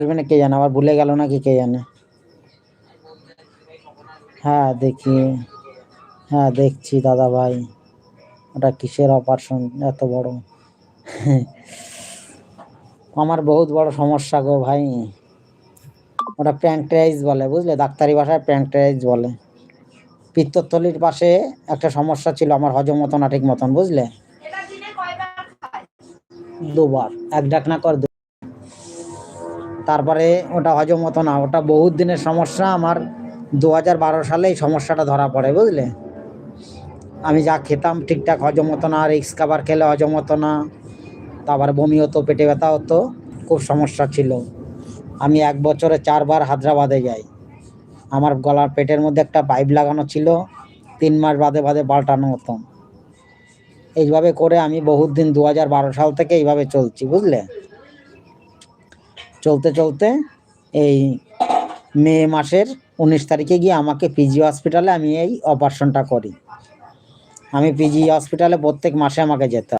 কে জানে, আবার ভুলে গেল নাকি কে জানে। হ্যাঁ দেখি, হ্যাঁ দেখছি দাদা ভাই, ওটা কিসের অপারেশন এত বড়? আমার বহুত বড় সমস্যা গো ভাই, ওটা প্যাঙ্ক্রিয়াস বলে বুঝলে, ডাক্তারি ভাষায় প্যাঙ্ক্রিয়াস বলে। পিত্তথলির পাশে একটা সমস্যা ছিল, আমার হজম হতো না ঠিক মতন বুঝলে। দুবার, এক ডাক না কর তারপরে ওটা হজম হতো না, ওটা বহুত দিনের সমস্যা আমার। 2012 সালে এই সমস্যাটা ধরা পড়ে বুঝলে। আমি যা খেতাম ঠিকঠাক হজম হতো না, রিক্স খাবার খেলে হজম হতো না, তারপরে বমি হতো, পেটে ব্যথা হতো, খুব সমস্যা ছিল। আমি 1 বছরে 4 বার হায়দ্রাবাদে যাই। আমার গলার পেটের মধ্যে একটা পাইপ লাগানো ছিল, 3 মাস বাদে বাদে পাল্টানো হতো। এইভাবে করে আমি বহুত দিন 2012 সাল থেকে এইভাবে চলছি বুঝলে। চলতে চলতে এই মে মাসের 19 তারিখে গিয়ে আমাকে পিজি হসপিটালে আমি এই অপারেশনটা করি। আমি পিজি হসপিটালে প্রত্যেক মাসে আমাকে যেতে হয়।